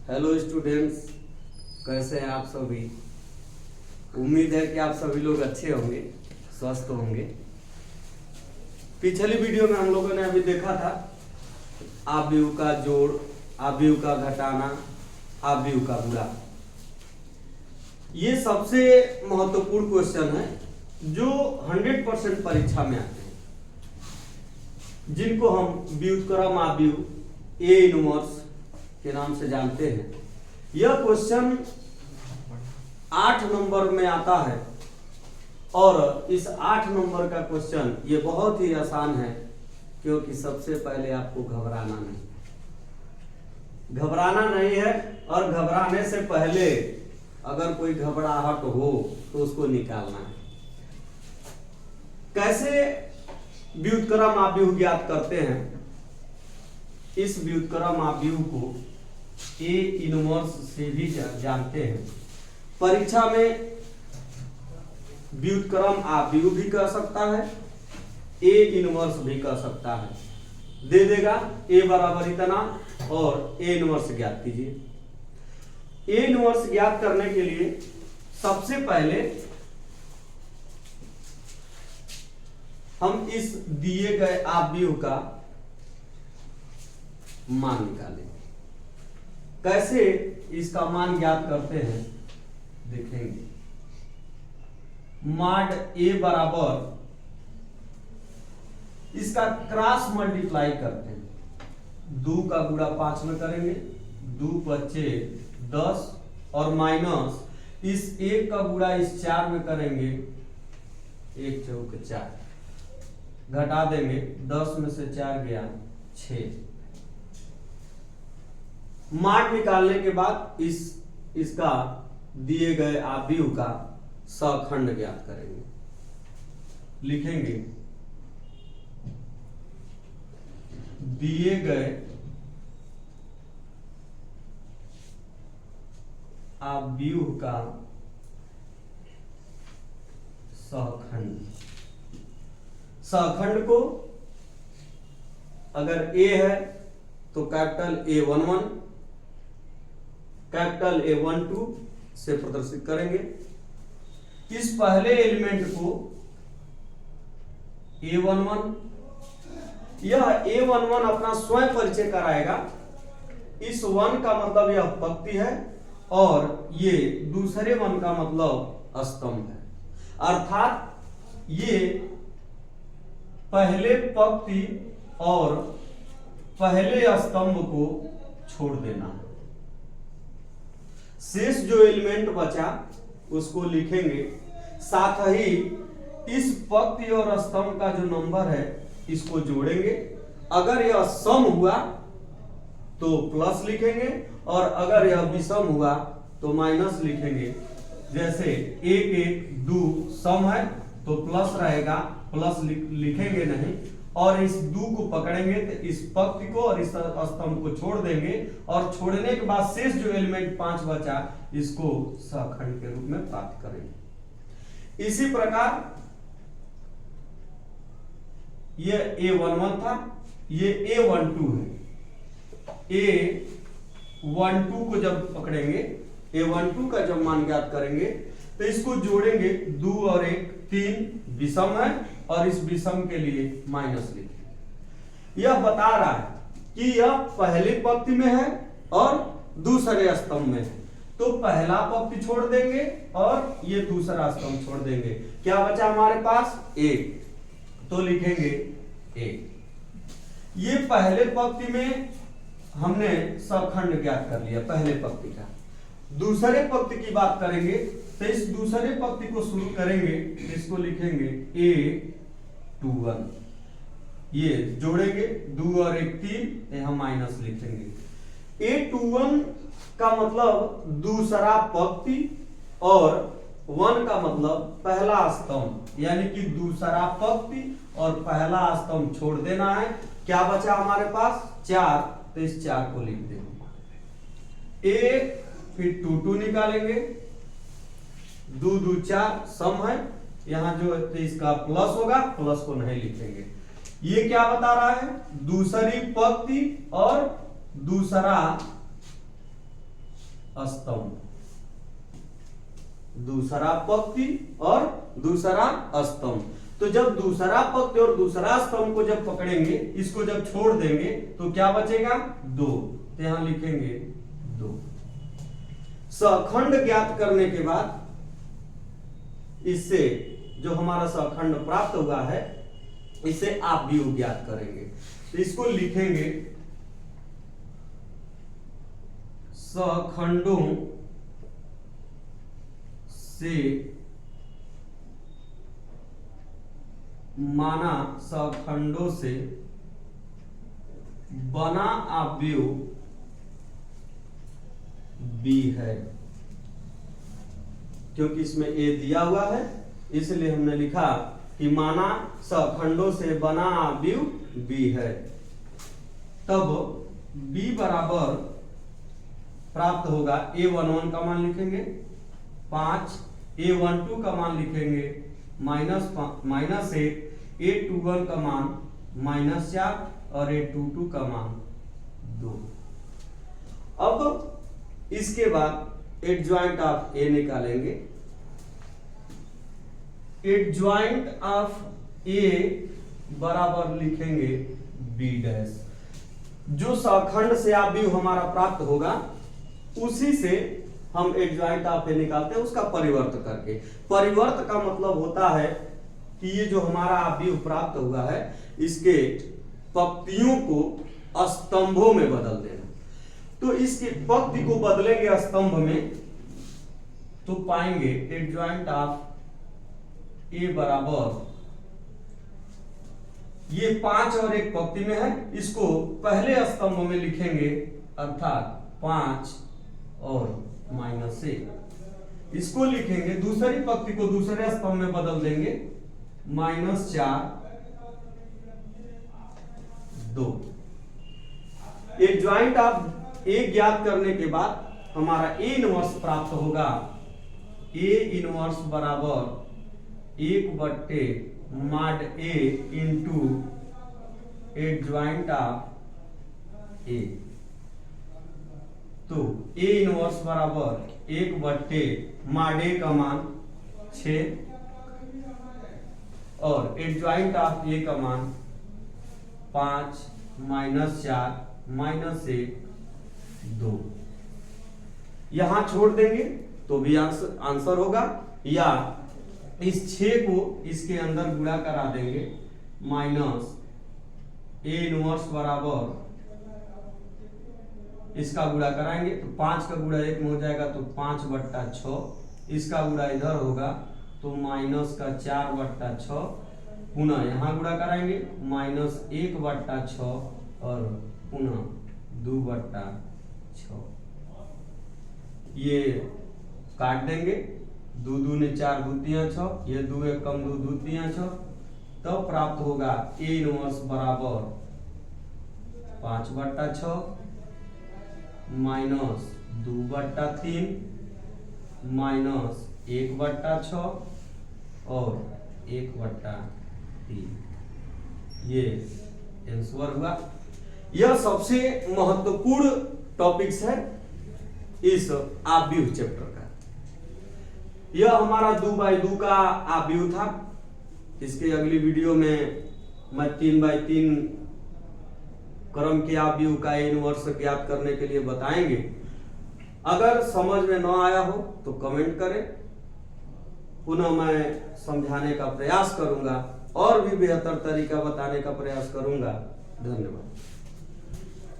Hello students, कैसे हैं आप सभी। उम्मीद है कि आप सभी लोग अच्छे होंगे, स्वस्थ होंगे। पिछली वीडियो में हम लोगों ने अभी देखा था आव्यूह का जोड़, आव्यूह का घटाना, आव्यूह का गुणा। ये सबसे महत्वपूर्ण क्वेश्चन है जो 100% परीक्षा में आते हैं, जिनको हम व्युत्क्रम आव्यूह ए इनवर्स के नाम से जानते हैं। यह क्वेश्चन 8 नंबर में आता है और इस 8 नंबर का क्वेश्चन ये बहुत ही आसान है, क्योंकि सबसे पहले आपको घबराना नहीं है और घबराने से पहले अगर कोई घबराहट हो तो उसको निकालना है। कैसे व्युत्क्रम आव्यूह ज्ञात करते हैं? इस व्युत्क्रम आव्यूह को ए इनवर्स से भी जानते हैं। परीक्षा में व्युत्क्रम आव्यूह भी कह सकता है, ए इनवर्स भी कह सकता है। दे देगा ए बराबर इतना और ए इनवर्स ज्ञात कीजिए। ए इनवर्स ज्ञात करने के लिए सबसे पहले हम इस दिए गए आव्यूह का मान निकालेंगे। कैसे इसका मान ज्ञात करते हैं देखेंगे। मॉड ए बराबर इसका क्रॉस मल्टीप्लाई करते हैं। 2 का गुणा 5 में करेंगे, 2 बचे 10 और माइनस इस 1 का गुणा इस 4 में करेंगे, 1 चौक 4 घटा देंगे, 10 में से 4 गया 6। माड निकालने के बाद इसका दिए गए आव्यूह का सखंड ज्ञात करेंगे। लिखेंगे दिए गए आव्यूह का सहखंड। सहखंड को अगर ए है तो कैपिटल A11, कैपिटल A12 से प्रदर्शित करेंगे। इस पहले एलिमेंट को A11, यह A11 अपना स्वयं परिचय कराएगा। इस 1 का मतलब यह पंक्ति है और ये दूसरे 1 का मतलब स्तंभ है, अर्थात ये पहले पंक्ति और पहले स्तंभ को छोड़ देना है। शेष जो एलिमेंट बचा उसको लिखेंगे, साथ ही इस पंक्ति और स्तंभ का जो नंबर है इसको जोड़ेंगे। अगर यह सम हुआ तो प्लस लिखेंगे और अगर यह विषम हुआ तो माइनस लिखेंगे। जैसे 1 1 2 सम है तो प्लस रहेगा, प्लस लिखेंगे नहीं, और इस 2 को पकड़ेंगे तो इस पंक्ति को और इस स्तंभ को छोड़ देंगे और छोड़ने के बाद शेष जो एलिमेंट 5 बचा इसको सहखंड के रूप में प्राप्त करेंगे। इसी प्रकार ये A11 था, ये A12 है। A12 को जब पकड़ेंगे, A12 का जब मान ज्ञात करेंगे तो इसको जोड़ेंगे, 2 और 1 3 विषम है और इस विषम के लिए माइनस लिखेंगे। यह बता रहा है कि यह पहली पंक्ति में है और दूसरे स्तंभ में है, तो पहला पंक्ति छोड़ देंगे और ये दूसरा स्तंभ छोड़ देंगे। क्या बचा हमारे पास? 1, तो लिखेंगे 1। ये पहले पंक्ति में हमने सखंड ज्ञात कर लिया पहले पंक्ति का। दूसरे पंक्ति की बात करेंगे तो इस दूसरे पंक्ति को शुरू करेंगे, इसको लिखेंगे A21। ये जोड़ेंगे, 2 और 1 3, यहां माइनस लिखेंगे। A21 का मतलब दूसरा पंक्ति और 1 का मतलब पहला स्तंभ, यानी कि दूसरा पंक्ति और पहला स्तंभ छोड़ देना है। क्या बचा हमारे पास? 4, तो इस 4 को लिख देंगे। A फिर 2 2 निकालेंगे, 2 2 4 सम है, यहां जो तो इसका प्लस होगा, प्लस को नहीं लिखेंगे। ये क्या बता रहा है? दूसरी पंक्ति और दूसरा स्तंभ, दूसरा पंक्ति और दूसरा स्तंभ। तो जब दूसरा पंक्ति और दूसरा स्तंभ को जब पकड़ेंगे, इसको जब छोड़ देंगे तो क्या बचेगा? 2। तो यहां लिखेंगे 2। सखंड ज्ञात करने के बाद इससे जो हमारा सखंड प्राप्त हुआ है, इसे आप भी ज्ञात करेंगे। तो इसको लिखेंगे सखंडों से माना सखंडों से बना अवयव बी है। क्योंकि इसमें ए दिया हुआ है, इसलिए हमने लिखा कि माना सखंडों से बना अवयव बी है। तब बी बराबर प्राप्त होगा, A11 का मान लिखेंगे 5, A12 का मान लिखेंगे -1, A21 का मान -4 और A22 का मान 2। अब इसके बाद एडजॉइंट ऑफ ए निकालेंगे। एडजॉइंट ऑफ ए बराबर लिखेंगे बी डैश। जो सखंड से अवयव हमारा प्राप्त होगा, उसी से हम एडजॉइंट ऑफ ए निकालते हैं, उसका परिवर्त करके। परिवर्त का मतलब होता है कि ये जो हमारा अवयव प्राप्त हुआ है, इसके पंक्तियों को स्तंभों में बदल देना। तो इसकी पंक्ति को बदलेंगे स्तंभ में, तो पाएंगे एडजॉइंट ऑफ ए बराबर, ये 5 और 1 पंक्ति में है, इसको पहले स्तंभ में लिखेंगे, अर्थात 5 और -1। इसको लिखेंगे, दूसरी पंक्ति को दूसरे स्तंभ में बदल देंगे, -4 2। एडजॉइंट ऑफ ए ज्ञात करने के बाद हमारा ए इनवर्स प्राप्त होगा। ए इनवर्स बराबर 1/mod A into adjoint of A. तो ए इनवर्स बराबर 1/mod ए का मान 6 और एडजॉइंट ऑफ ए का मान 5 -4 -1 2। यहां छोड़ देंगे तो भी आंसर होगा, या इस 6 को इसके अंदर गुणा करा देंगे, ए इनवर्स बराबर, इसका गुणा कराएंगे तो 5 का गुणा 1 में हो जाएगा, तो 5/6। इसका गुणा इधर होगा तो -4/6। पुनः यहां गुणा कराएंगे, -1/6 और पुनः 2/6। ये काट देंगे, 2 दूने 4 दूतियां 6, ये 2 1 कम 2 दूतियां 6। तब प्राप्त होगा ए इनवर्स बराबर 5/6 -2/3 -1/6 और 1/3। ये आंसर हुआ। यह सबसे महत्वपूर्ण टॉपिक्स है इस आव्यूह चैप्टर का। यह हमारा 2x2 का आव्यूह था। इसके अगली वीडियो में मैं 3x3 क्रम के आव्यूह का इनवर्स ज्ञात करने के लिए बताएंगे। अगर समझ में न आया हो तो कमेंट करें, पुनः मैं समझाने का प्रयास करूंगा और भी बेहतर तरीका बताने का प्रयास करूंगा। धन्यवाद।